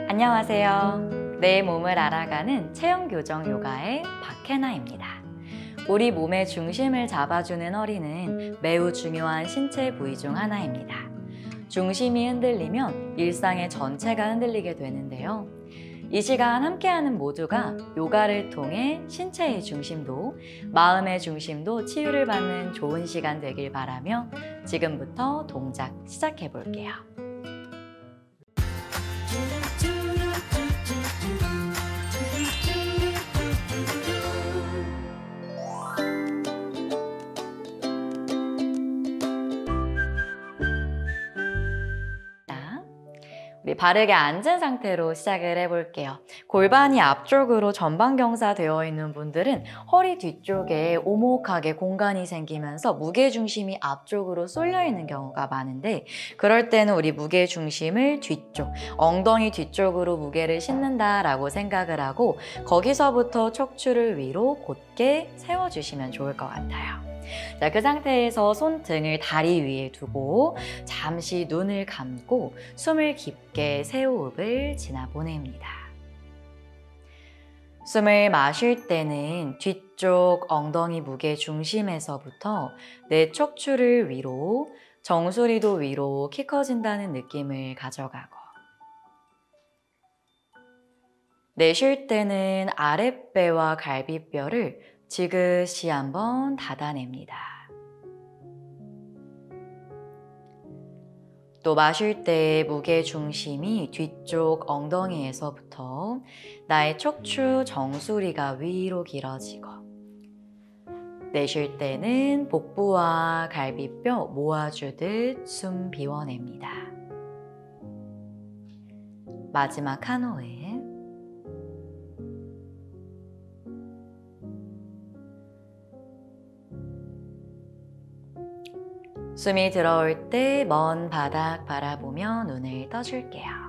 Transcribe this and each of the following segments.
안녕하세요. 내 몸을 알아가는 체형교정 요가의 박혜나입니다. 우리 몸의 중심을 잡아주는 허리는 매우 중요한 신체 부위 중 하나입니다. 중심이 흔들리면 일상의 전체가 흔들리게 되는데요. 이 시간 함께하는 모두가 요가를 통해 신체의 중심도, 마음의 중심도 치유를 받는 좋은 시간 되길 바라며 지금부터 동작 시작해 볼게요. 우리 바르게 앉은 상태로 시작을 해볼게요. 골반이 앞쪽으로 전방경사 되어 있는 분들은 허리 뒤쪽에 오목하게 공간이 생기면서 무게중심이 앞쪽으로 쏠려 있는 경우가 많은데, 그럴 때는 우리 무게중심을 뒤쪽, 엉덩이 뒤쪽으로 무게를 싣는다라고 생각을 하고 거기서부터 척추를 위로 곧게 세워주시면 좋을 것 같아요. 자, 그 상태에서 손등을 다리 위에 두고 잠시 눈을 감고 숨을 깊게 새 호흡을 지나 보냅니다. 숨을 마실 때는 뒤쪽 엉덩이 무게 중심에서부터 내 척추를 위로, 정수리도 위로 키 커진다는 느낌을 가져가고, 내쉴 때는 아랫배와 갈비뼈를 지그시 한번 닫아냅니다. 또 마실 때 무게 중심이 뒤쪽 엉덩이에서부터 나의 척추 정수리가 위로 길어지고, 내쉴 때는 복부와 갈비뼈 모아주듯 숨 비워냅니다. 마지막 한 호흡. 숨이 들어올 때 먼 바닥 바라보며 눈을 떠줄게요.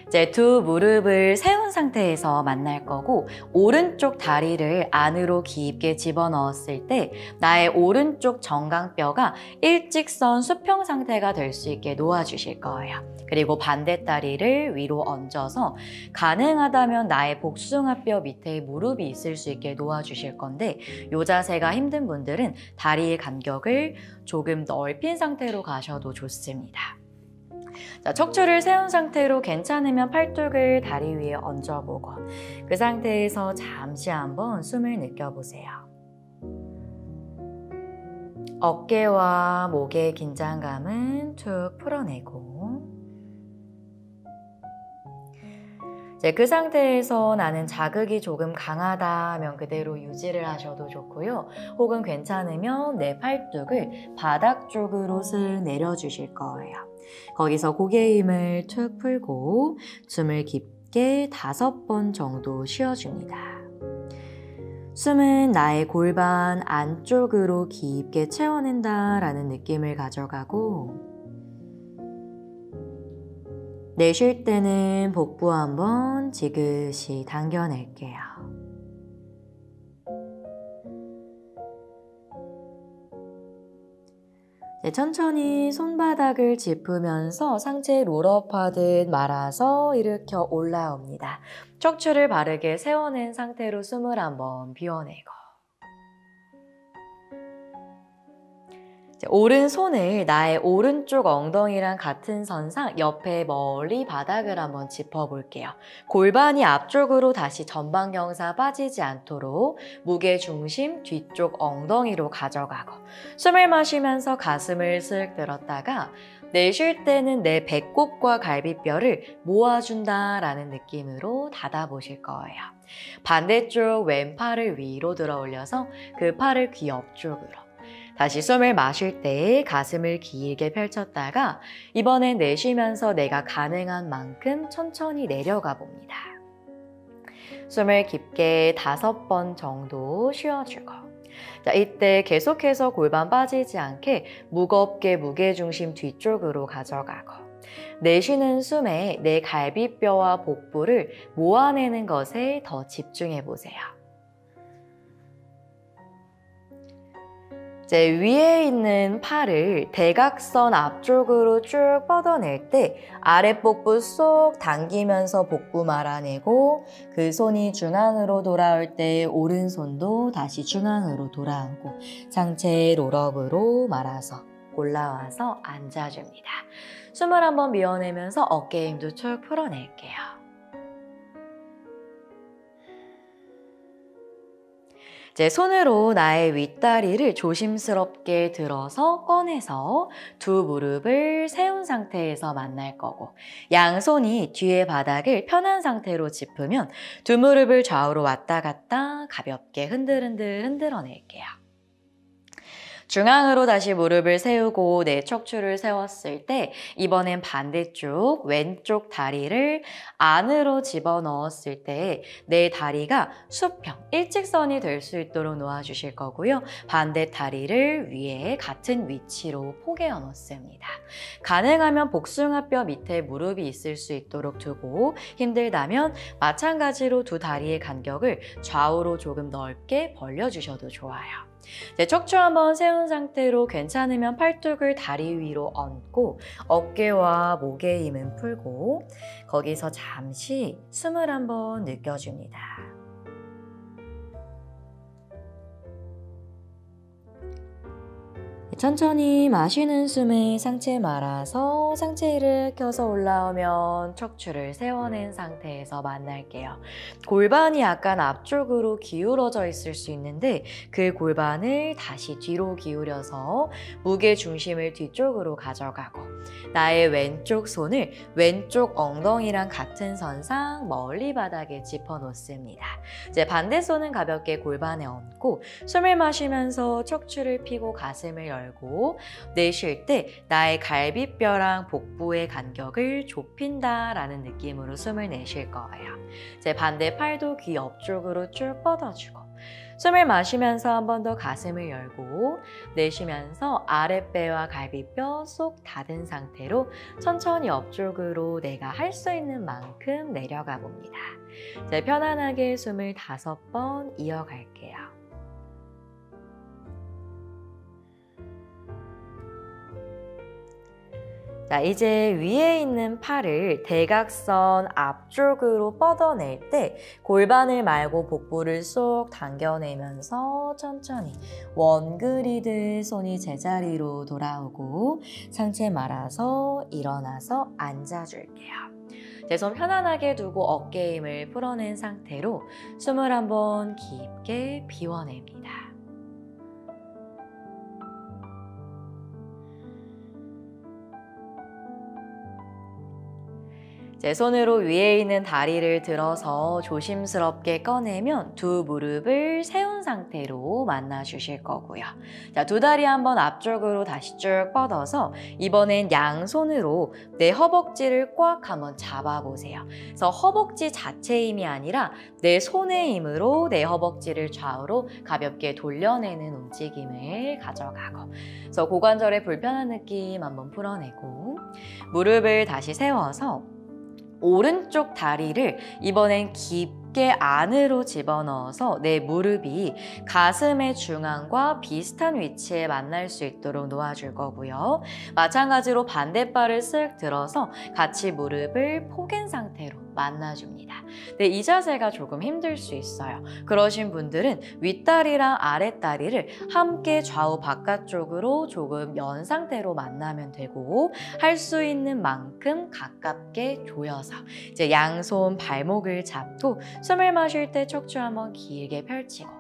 이제 두 무릎을 세운 상태에서 만날 거고, 오른쪽 다리를 안으로 깊게 집어넣었을 때 나의 오른쪽 정강뼈가 일직선 수평 상태가 될 수 있게 놓아주실 거예요. 그리고 반대 다리를 위로 얹어서 가능하다면 나의 복숭아뼈 밑에 무릎이 있을 수 있게 놓아주실 건데, 이 자세가 힘든 분들은 다리의 간격을 조금 넓힌 상태로 가셔도 좋습니다. 자, 척추를 세운 상태로 괜찮으면 팔뚝을 다리 위에 얹어보고 그 상태에서 잠시 한번 숨을 느껴보세요. 어깨와 목의 긴장감은 툭 풀어내고, 이제 그 상태에서 나는 자극이 조금 강하다 하면 그대로 유지를 하셔도 좋고요. 혹은 괜찮으면 내 팔뚝을 바닥 쪽으로 슬 내려주실 거예요. 거기서 고개 힘을 툭 풀고 숨을 깊게 5번 정도 쉬어줍니다. 숨은 나의 골반 안쪽으로 깊게 채워낸다라는 느낌을 가져가고, 내쉴 때는 복부 한번 지그시 당겨낼게요. 천천히 손바닥을 짚으면서 상체 롤업하듯 말아서 일으켜 올라옵니다. 척추를 바르게 세워낸 상태로 숨을 한번 비워내고, 오른손을 나의 오른쪽 엉덩이랑 같은 선상 옆에 멀리 바닥을 한번 짚어볼게요. 골반이 앞쪽으로 다시 전방경사 빠지지 않도록 무게중심 뒤쪽 엉덩이로 가져가고, 숨을 마시면서 가슴을 쓱 들었다가 내쉴 때는 내 배꼽과 갈비뼈를 모아준다라는 느낌으로 닫아보실 거예요. 반대쪽 왼팔을 위로 들어 올려서 그 팔을 귀 옆쪽으로, 다시 숨을 마실 때 가슴을 길게 펼쳤다가 이번엔 내쉬면서 내가 가능한 만큼 천천히 내려가 봅니다. 숨을 깊게 5번 정도 쉬어주고, 자, 이때 계속해서 골반 빠지지 않게 무겁게 무게중심 뒤쪽으로 가져가고, 내쉬는 숨에 내 갈비뼈와 복부를 모아내는 것에 더 집중해 보세요. 이제 위에 있는 팔을 대각선 앞쪽으로 쭉 뻗어낼 때 아랫복부 쏙 당기면서 복부 말아내고 그 손이 중앙으로 돌아올 때 오른손도 다시 중앙으로 돌아오고 상체 롤업으로 말아서 올라와서 앉아줍니다. 숨을 한번 밀어내면서 어깨 힘도 쭉 풀어낼게요. 이제 손으로 나의 윗다리를 조심스럽게 들어서 꺼내서 두 무릎을 세운 상태에서 만날 거고 양손이 뒤에 바닥을 편한 상태로 짚으면 두 무릎을 좌우로 왔다 갔다 가볍게 흔들흔들 흔들어낼게요. 중앙으로 다시 무릎을 세우고 내 척추를 세웠을 때 이번엔 반대쪽 왼쪽 다리를 안으로 집어넣었을 때 내 다리가 수평, 일직선이 될 수 있도록 놓아주실 거고요. 반대 다리를 위에 같은 위치로 포개어 놓습니다. 가능하면 복숭아뼈 밑에 무릎이 있을 수 있도록 두고 힘들다면 마찬가지로 두 다리의 간격을 좌우로 조금 넓게 벌려주셔도 좋아요. 이제 척추 한번 세운 상태로 괜찮으면 팔뚝을 다리 위로 얹고 어깨와 목의 힘은 풀고 거기서 잠시 숨을 한번 느껴줍니다. 천천히 마시는 숨에 상체 말아서 상체 일으켜서 올라오면 척추를 세워낸 상태에서 만날게요. 골반이 약간 앞쪽으로 기울어져 있을 수 있는데 그 골반을 다시 뒤로 기울여서 무게 중심을 뒤쪽으로 가져가고 나의 왼쪽 손을 왼쪽 엉덩이랑 같은 선상 멀리 바닥에 짚어놓습니다. 이제 반대 손은 가볍게 골반에 얹고 숨을 마시면서 척추를 펴고 가슴을 열고 내쉴 때 나의 갈비뼈랑 복부의 간격을 좁힌다라는 느낌으로 숨을 내쉴 거예요. 이제 반대 팔도 귀 옆쪽으로 쭉 뻗어주고 숨을 마시면서 한 번 더 가슴을 열고 내쉬면서 아랫배와 갈비뼈 쏙 닫은 상태로 천천히 옆쪽으로 내가 할 수 있는 만큼 내려가 봅니다. 이제 편안하게 숨을 5번 이어갈게요. 자, 이제 위에 있는 팔을 대각선 앞쪽으로 뻗어낼 때 골반을 말고 복부를 쏙 당겨내면서 천천히 원 그리듯 손이 제자리로 돌아오고 상체 말아서 일어나서 앉아줄게요. 제 손 편안하게 두고 어깨 힘을 풀어낸 상태로 숨을 한번 깊게 비워냅니다. 제 손으로 위에 있는 다리를 들어서 조심스럽게 꺼내면 두 무릎을 세운 상태로 만나 주실 거고요. 자, 두 다리 한번 앞쪽으로 다시 쭉 뻗어서 이번엔 양손으로 내 허벅지를 꽉 한번 잡아보세요. 그래서 허벅지 자체의 힘이 아니라 내 손의 힘으로 내 허벅지를 좌우로 가볍게 돌려내는 움직임을 가져가고 그래서 고관절의 불편한 느낌 한번 풀어내고 무릎을 다시 세워서 오른쪽 다리를 이번엔 깊게 안으로 집어넣어서 내 무릎이 가슴의 중앙과 비슷한 위치에 만날 수 있도록 놓아줄 거고요. 마찬가지로 반대발을 쓱 들어서 같이 무릎을 포갠 상태로 만나줍니다. 근데 이 자세가 조금 힘들 수 있어요. 그러신 분들은 윗다리랑 아랫다리를 함께 좌우 바깥쪽으로 조금 연 상태로 만나면 되고 할 수 있는 만큼 가깝게 조여서 이제 양손 발목을 잡고 숨을 마실 때 척추 한번 길게 펼치고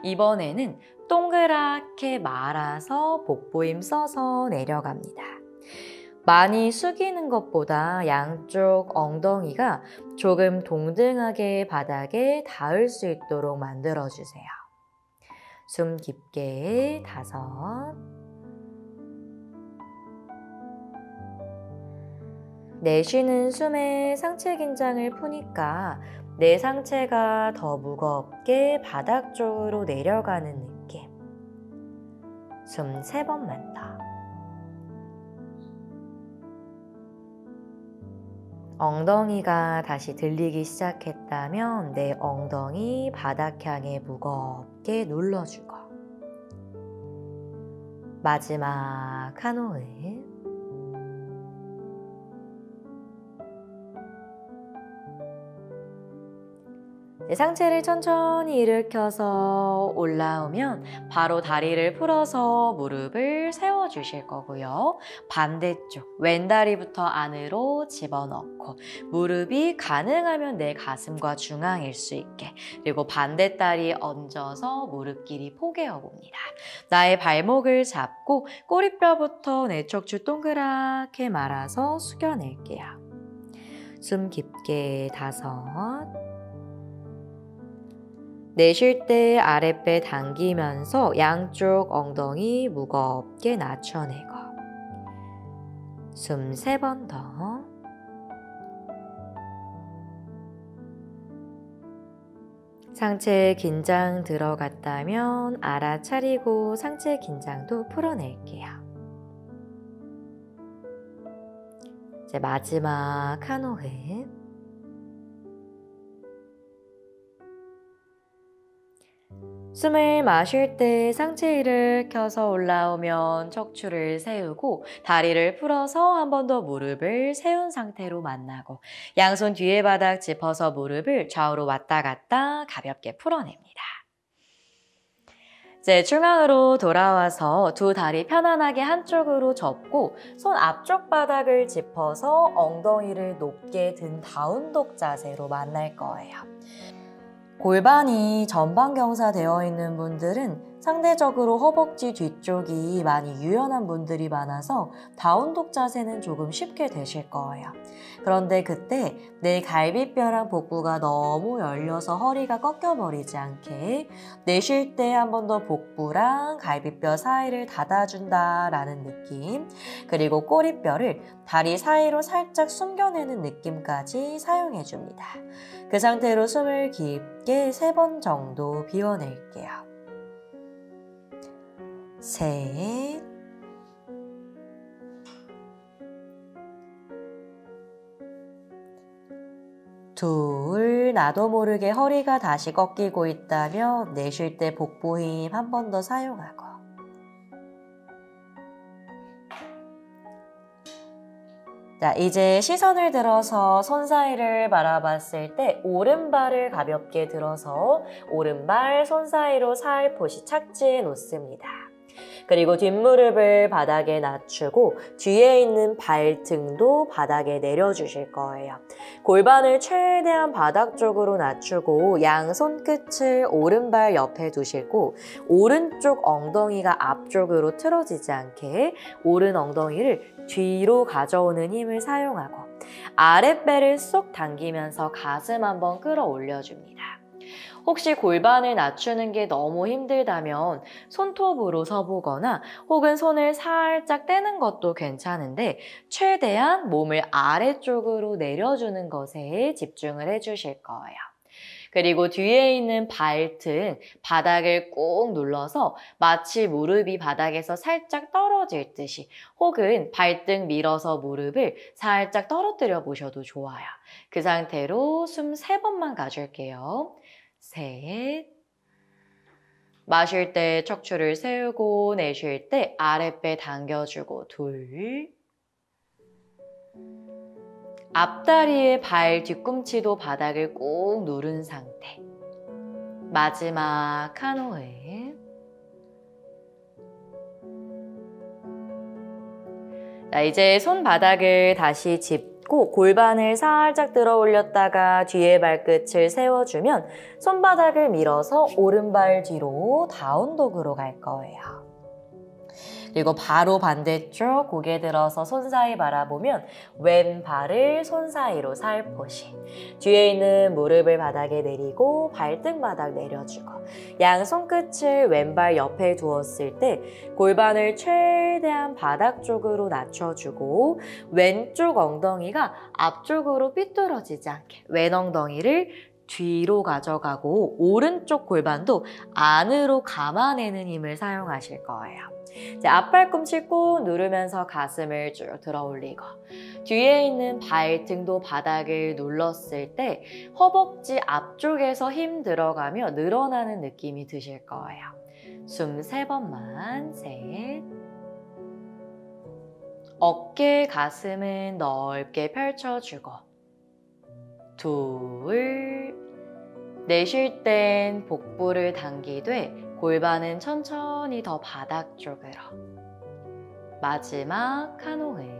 이번에는 동그랗게 말아서 복부 힘 써서 내려갑니다. 많이 숙이는 것보다 양쪽 엉덩이가 조금 동등하게 바닥에 닿을 수 있도록 만들어주세요. 숨 깊게 5. 내쉬는 숨에 상체 긴장을 푸니까 내 상체가 더 무겁게 바닥 쪽으로 내려가는 느낌. 숨 3번만 더. 엉덩이가 다시 들리기 시작했다면 내 엉덩이 바닥 향해 무겁게 눌러주고 마지막 한 호흡. 상체를 천천히 일으켜서 올라오면 바로 다리를 풀어서 무릎을 세워주실 거고요. 반대쪽 왼다리부터 안으로 집어넣고 무릎이 가능하면 내 가슴과 중앙일 수 있게, 그리고 반대다리 얹어서 무릎 길이 포개어 봅니다. 나의 발목을 잡고 꼬리뼈부터 내 척추 동그랗게 말아서 숙여낼게요. 숨 깊게 5. 내쉴 때 아랫배 당기면서 양쪽 엉덩이 무겁게 낮춰내고 숨 3번 더. 상체에 긴장 들어갔다면 알아차리고 상체 긴장도 풀어낼게요. 이제 마지막 한 호흡. 숨을 마실 때 상체 일으켜서 올라오면 척추를 세우고 다리를 풀어서 한 번 더 무릎을 세운 상태로 만나고 양손 뒤에 바닥 짚어서 무릎을 좌우로 왔다 갔다 가볍게 풀어냅니다. 이제 중앙으로 돌아와서 두 다리 편안하게 한쪽으로 접고 손 앞쪽 바닥을 짚어서 엉덩이를 높게 든 다운독 자세로 만날 거예요. 골반이 전방경사 되어 있는 분들은 상대적으로 허벅지 뒤쪽이 많이 유연한 분들이 많아서 다운독 자세는 조금 쉽게 되실 거예요. 그런데 그때 내 갈비뼈랑 복부가 너무 열려서 허리가 꺾여버리지 않게 내쉴 때 한 번 더 복부랑 갈비뼈 사이를 닫아준다라는 느낌, 그리고 꼬리뼈를 다리 사이로 살짝 숨겨내는 느낌까지 사용해줍니다. 그 상태로 숨을 깊게 3번 정도 비워낼게요. 셋, 둘, 나도 모르게 허리가 다시 꺾이고 있다면 내쉴 때 복부 힘 한 번 더 사용하고, 자, 이제 시선을 들어서 손 사이를 바라봤을 때 오른발을 가볍게 들어서 오른발 손 사이로 살포시 착지해 놓습니다. 그리고 뒷무릎을 바닥에 낮추고 뒤에 있는 발등도 바닥에 내려주실 거예요. 골반을 최대한 바닥 쪽으로 낮추고 양손 끝을 오른발 옆에 두시고 오른쪽 엉덩이가 앞쪽으로 틀어지지 않게 오른 엉덩이를 뒤로 가져오는 힘을 사용하고 아랫배를 쏙 당기면서 가슴 한번 끌어올려줍니다. 혹시 골반을 낮추는 게 너무 힘들다면 손톱으로 서보거나 혹은 손을 살짝 떼는 것도 괜찮은데 최대한 몸을 아래쪽으로 내려주는 것에 집중을 해주실 거예요. 그리고 뒤에 있는 발등, 바닥을 꾹 눌러서 마치 무릎이 바닥에서 살짝 떨어질 듯이 혹은 발등 밀어서 무릎을 살짝 떨어뜨려 보셔도 좋아요. 그 상태로 숨 3번만 가줄게요. 셋, 마실 때 척추를 세우고 내쉴 때 아랫배 당겨주고 둘, 앞다리에 발 뒤꿈치도 바닥을 꾹 누른 상태. 마지막 한 호흡. 자, 이제 손바닥을 다시 짚고 골반을 살짝 들어 올렸다가 뒤에 발끝을 세워주면 손바닥을 밀어서 오른발 뒤로 다운독으로 갈 거예요. 그리고 바로 반대쪽 고개 들어서 손 사이 바라보면 왼발을 손 사이로 살포시, 뒤에 있는 무릎을 바닥에 내리고 발등 바닥 내려주고 양손 끝을 왼발 옆에 두었을 때 골반을 최대한 바닥 쪽으로 낮춰주고 왼쪽 엉덩이가 앞쪽으로 삐뚤어지지 않게 왼 엉덩이를 뒤로 가져가고 오른쪽 골반도 안으로 감아내는 힘을 사용하실 거예요. 이제 앞발꿈치 꾹 누르면서 가슴을 쭉 들어 올리고 뒤에 있는 발등도 바닥을 눌렀을 때 허벅지 앞쪽에서 힘 들어가며 늘어나는 느낌이 드실 거예요. 숨 3번만. 셋, 어깨, 가슴은 넓게 펼쳐주고 둘, 내쉴 땐 복부를 당기되 골반은 천천히 더 바닥 쪽으로. 마지막 한 호흡.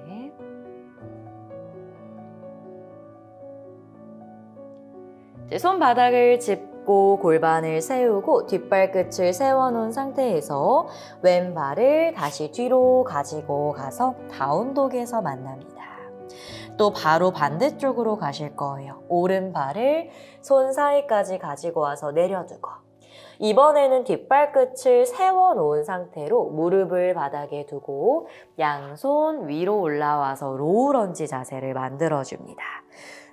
손바닥을 짚고 골반을 세우고 뒷발끝을 세워놓은 상태에서 왼발을 다시 뒤로 가지고 가서 다운독에서 만납니다. 또 바로 반대쪽으로 가실 거예요. 오른발을 손 사이까지 가지고 와서 내려두고 이번에는 뒷발끝을 세워놓은 상태로 무릎을 바닥에 두고 양손 위로 올라와서 로우 런지 자세를 만들어줍니다.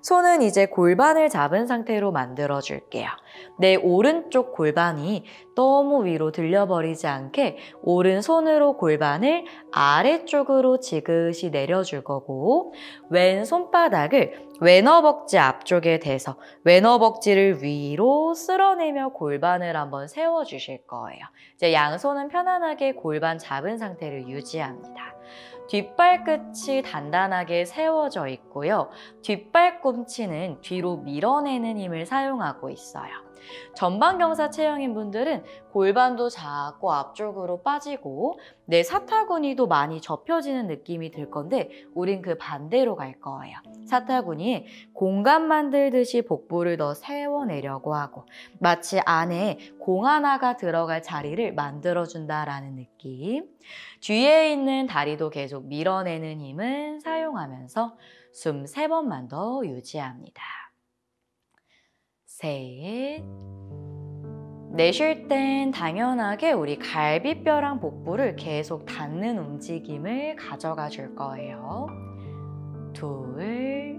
손은 이제 골반을 잡은 상태로 만들어줄게요. 내 오른쪽 골반이 너무 위로 들려버리지 않게 오른손으로 골반을 아래쪽으로 지그시 내려줄 거고 왼 손바닥을 왼허벅지 앞쪽에 대서 왼허벅지를 위로 쓸어내며 골반을 한번 세워주실 거예요. 이제 양손은 편안하게 골반 잡은 상태를 유지합니다. 뒷발끝이 단단하게 세워져 있고요. 뒷발꿈치는 뒤로 밀어내는 힘을 사용하고 있어요. 전방경사 체형인 분들은 골반도 자꾸 앞쪽으로 빠지고 내 사타구니도 많이 접혀지는 느낌이 들 건데 우린 그 반대로 갈 거예요. 사타구니에 공간 만들듯이 복부를 더 세워내려고 하고 마치 안에 공 하나가 들어갈 자리를 만들어준다라는 느낌. 뒤에 있는 다리도 계속 밀어내는 힘을 사용하면서 숨 3번만 더 유지합니다. 셋. 내쉴 땐 당연하게 우리 갈비뼈랑 복부를 계속 닿는 움직임을 가져가 줄 거예요. 둘.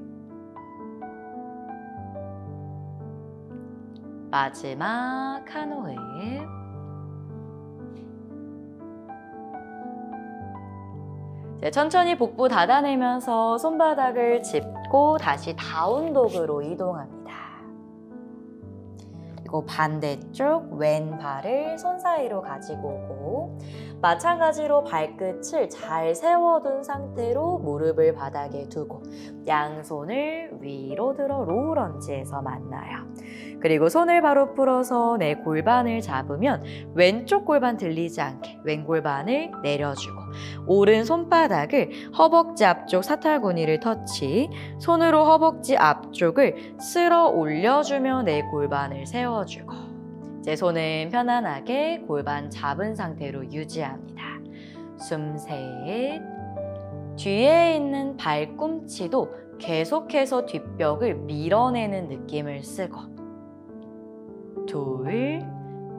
마지막 한 호흡. 천천히 복부 닫아내면서 손바닥을 짚고 다시 다운독으로 이동합니다. 그리고 반대쪽 왼발을 손 사이로 가지고 오고 마찬가지로 발끝을 잘 세워둔 상태로 무릎을 바닥에 두고 양손을 위로 들어 로우 런지에서 만나요. 그리고 손을 바로 풀어서 내 골반을 잡으면 왼쪽 골반 들리지 않게 왼 골반을 내려주고 오른 손바닥을 허벅지 앞쪽 사탈구니를 터치, 손으로 허벅지 앞쪽을 쓸어 올려주며 내 골반을 세워주고 이제 손은 편안하게 골반 잡은 상태로 유지합니다. 숨 셋. 뒤에 있는 발꿈치도 계속해서 뒷벽을 밀어내는 느낌을 쓰고 둘,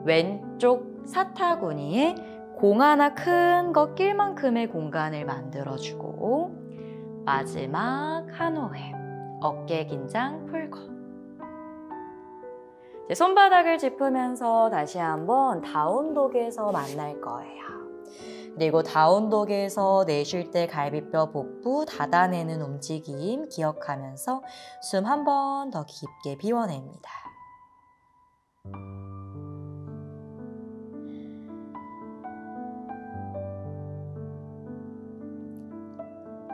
왼쪽 사타구니에 공 하나 큰 거 낄 만큼의 공간을 만들어주고 마지막 한 호흡, 어깨 긴장 풀고 이제 손바닥을 짚으면서 다시 한번 다운독에서 만날 거예요. 그리고 다운독에서 내쉴 때 갈비뼈 복부 닫아내는 움직임 기억하면서 숨 한 번 더 깊게 비워냅니다.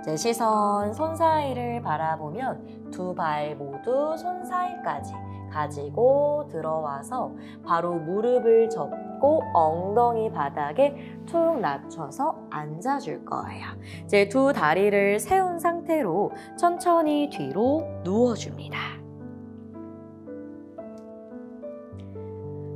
이제 시선 손 사이를 바라보면 두 발 모두 손 사이까지 가지고 들어와서 바로 무릎을 접고 엉덩이 바닥에 툭 낮춰서 앉아줄 거예요. 이제 두 다리를 세운 상태로 천천히 뒤로 누워줍니다.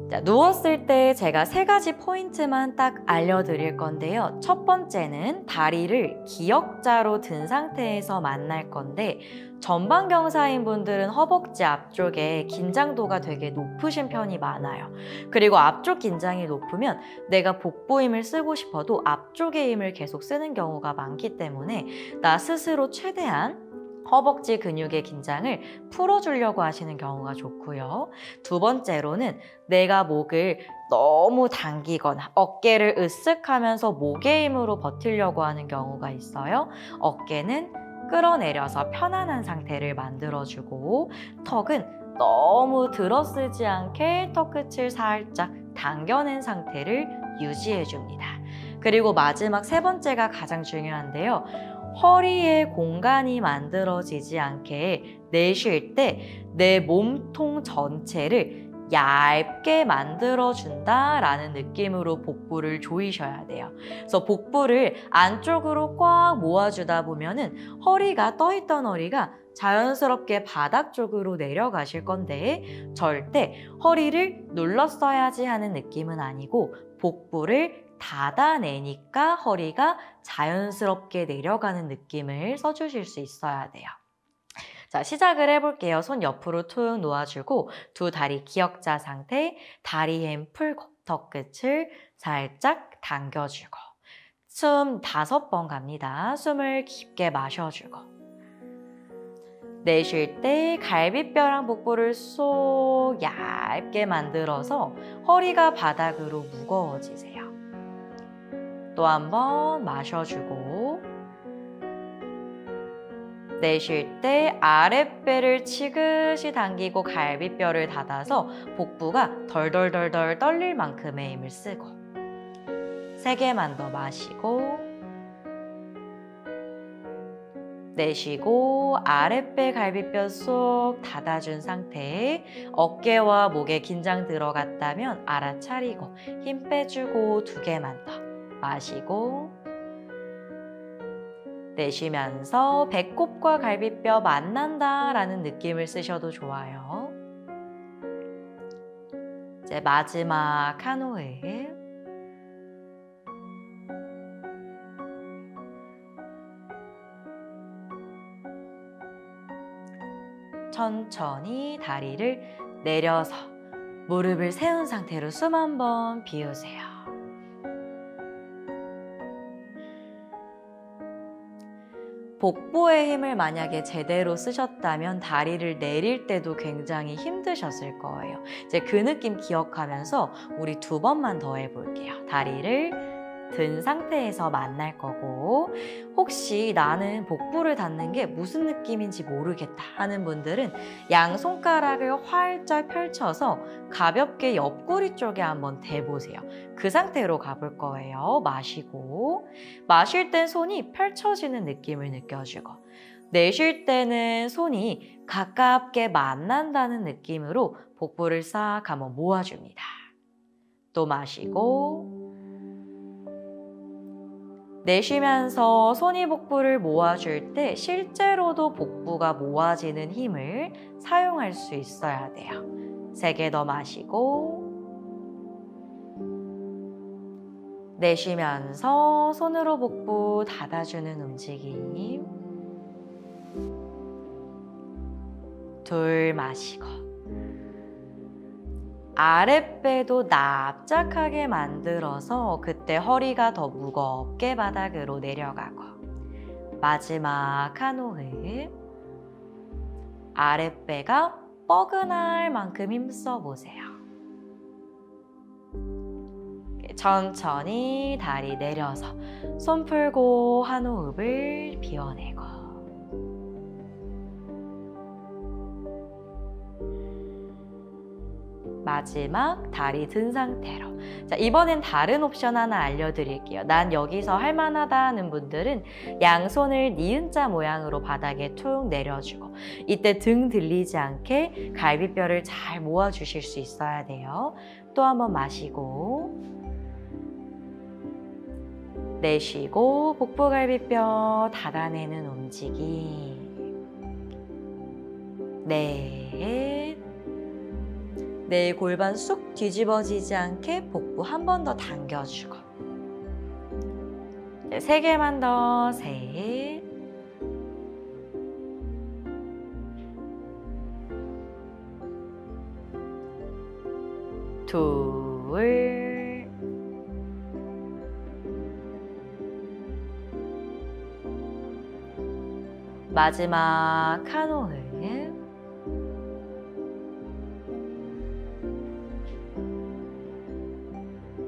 자, 누웠을 때 제가 3가지 포인트만 딱 알려드릴 건데요. 첫 번째는 다리를 기역자로 든 상태에서 만날 건데 전방경사인 분들은 허벅지 앞쪽에 긴장도가 되게 높으신 편이 많아요. 그리고 앞쪽 긴장이 높으면 내가 복부 힘을 쓰고 싶어도 앞쪽의 힘을 계속 쓰는 경우가 많기 때문에 나 스스로 최대한 허벅지 근육의 긴장을 풀어주려고 하시는 경우가 좋고요. 두 번째로는 내가 목을 너무 당기거나 어깨를 으쓱하면서 목의 힘으로 버티려고 하는 경우가 있어요. 어깨는 끌어내려서 편안한 상태를 만들어주고 턱은 너무 들어쓰지 않게 턱끝을 살짝 당겨낸 상태를 유지해줍니다. 그리고 마지막 3번째가 가장 중요한데요. 허리에 공간이 만들어지지 않게 내쉴 때 내 몸통 전체를 얇게 만들어준다라는 느낌으로 복부를 조이셔야 돼요. 그래서 복부를 안쪽으로 꽉 모아주다 보면은 허리가 떠있던 허리가 자연스럽게 바닥 쪽으로 내려가실 건데 절대 허리를 눌렀어야지 하는 느낌은 아니고 복부를 닫아내니까 허리가 자연스럽게 내려가는 느낌을 써주실 수 있어야 돼요. 자, 시작을 해볼게요. 손 옆으로 툭 놓아주고 두 다리 기역자 상태, 다리 힘 풀고 턱끝을 살짝 당겨주고 숨 5번 갑니다. 숨을 깊게 마셔주고 내쉴 때 갈비뼈랑 복부를 쏙 얇게 만들어서 허리가 바닥으로 무거워지세요. 또 한 번 마셔주고 내쉴 때 아랫배를 지그시 당기고 갈비뼈를 닫아서 복부가 덜덜덜덜 떨릴 만큼의 힘을 쓰고 3개만 더 마시고 내쉬고 아랫배 갈비뼈 쏙 닫아준 상태에 어깨와 목에 긴장 들어갔다면 알아차리고 힘 빼주고 2개만 더 마시고 내쉬면서 배꼽과 갈비뼈 만난다라는 느낌을 쓰셔도 좋아요. 이제 마지막 한 호흡. 천천히 다리를 내려서 무릎을 세운 상태로 숨 한번 비우세요. 복부의 힘을 만약에 제대로 쓰셨다면 다리를 내릴 때도 굉장히 힘드셨을 거예요. 이제 그 느낌 기억하면서 우리 2번만 더 해볼게요. 다리를 든 상태에서 만날 거고 혹시 나는 복부를 닫는 게 무슨 느낌인지 모르겠다 하는 분들은 양손가락을 활짝 펼쳐서 가볍게 옆구리 쪽에 한번 대보세요. 그 상태로 가볼 거예요. 마시고 마실 땐 손이 펼쳐지는 느낌을 느껴주고 내쉴 때는 손이 가깝게 만난다는 느낌으로 복부를 싹 한번 모아줍니다. 또 마시고 내쉬면서 손이 복부를 모아줄 때 실제로도 복부가 모아지는 힘을 사용할 수 있어야 돼요. 3개 더 마시고 내쉬면서 손으로 복부 닫아주는 움직임 2 마시고 아랫배도 납작하게 만들어서 그때 허리가 더 무겁게 바닥으로 내려가고 마지막 한 호흡 아랫배가 뻐근할 만큼 힘써 보세요. 천천히 다리 내려서 손 풀고 한 호흡을 비워내고 마지막 다리 든 상태로. 자, 이번엔 다른 옵션 하나 알려드릴게요. 난 여기서 할만하다 하는 분들은 양손을 니은자 모양으로 바닥에 툭 내려주고 이때 등 들리지 않게 갈비뼈를 잘 모아주실 수 있어야 돼요. 또 한번 마시고 내쉬고 복부 갈비뼈 닫아내는 움직임 넷 내 골반 쑥 뒤집어지지 않게 복부 한 번 더 당겨주고 3개만 더 셋 둘 마지막 한 호흡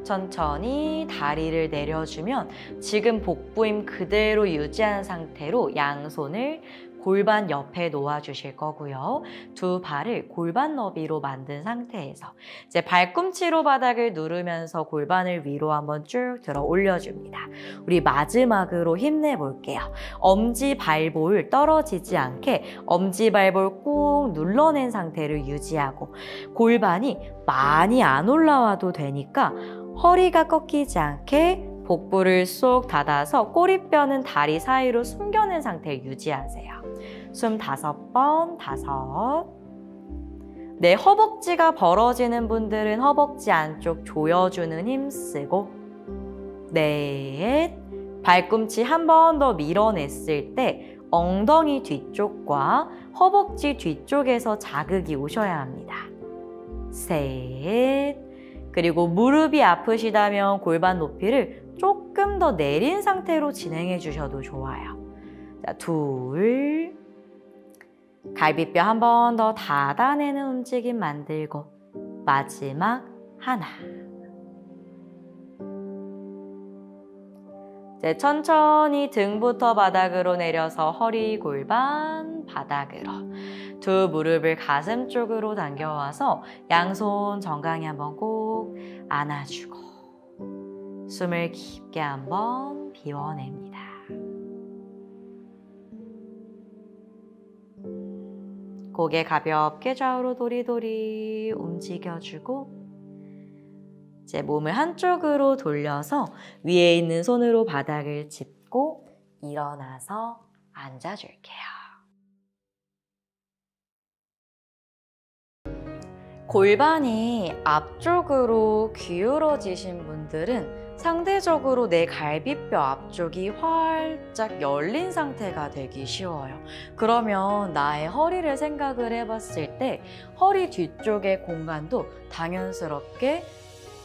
천천히 다리를 내려주면 지금 복부 힘 그대로 유지한 상태로 양손을 골반 옆에 놓아주실 거고요. 두 발을 골반 너비로 만든 상태에서 이제 발꿈치로 바닥을 누르면서 골반을 위로 한번 쭉 들어 올려줍니다. 우리 마지막으로 힘내볼게요. 엄지발볼 떨어지지 않게 엄지발볼 꾹 눌러낸 상태를 유지하고 골반이 많이 안 올라와도 되니까 허리가 꺾이지 않게 복부를 쏙 닫아서 꼬리뼈는 다리 사이로 숨겨낸 상태를 유지하세요. 숨 5번, 5. 네, 허벅지가 벌어지는 분들은 허벅지 안쪽 조여주는 힘 쓰고 4. 발꿈치 한 번 더 밀어냈을 때 엉덩이 뒤쪽과 허벅지 뒤쪽에서 자극이 오셔야 합니다. 3. 그리고 무릎이 아프시다면 골반 높이를 조금 더 내린 상태로 진행해 주셔도 좋아요. 자, 2. 갈비뼈 한 번 더 닫아내는 움직임 만들고 마지막 1. 이제 천천히 등부터 바닥으로 내려서 허리, 골반, 바닥으로 두 무릎을 가슴 쪽으로 당겨와서 양손 정강이 한번 꼭 안아주고 숨을 깊게 한번 비워냅니다. 고개 가볍게 좌우로 도리도리 움직여주고 이제 몸을 한쪽으로 돌려서 위에 있는 손으로 바닥을 짚고 일어나서 앉아줄게요. 골반이 앞쪽으로 기울어지신 분들은 상대적으로 내 갈비뼈 앞쪽이 활짝 열린 상태가 되기 쉬워요. 그러면 나의 허리를 생각을 해봤을 때 허리 뒤쪽의 공간도 당연스럽게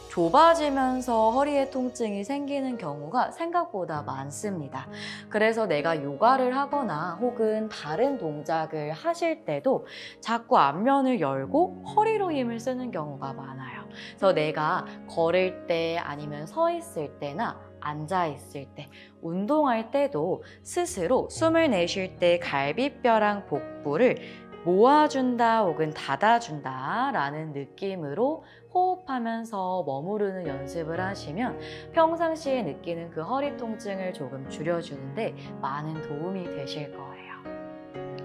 좁아지면서 허리에 통증이 생기는 경우가 생각보다 많습니다. 그래서 내가 요가를 하거나 혹은 다른 동작을 하실 때도 자꾸 앞면을 열고 허리로 힘을 쓰는 경우가 많아요. 그래서 내가 걸을 때 아니면 서 있을 때나 앉아 있을 때, 운동할 때도 스스로 숨을 내쉴 때 갈비뼈랑 복부를 모아준다 혹은 닫아준다 라는 느낌으로 호흡하면서 머무르는 연습을 하시면 평상시에 느끼는 그 허리 통증을 조금 줄여주는데 많은 도움이 되실 거예요.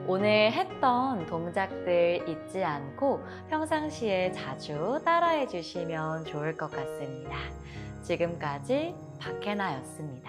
오늘 했던 동작들 잊지 않고 평상시에 자주 따라해 주시면 좋을 것 같습니다. 지금까지 박혜나였습니다.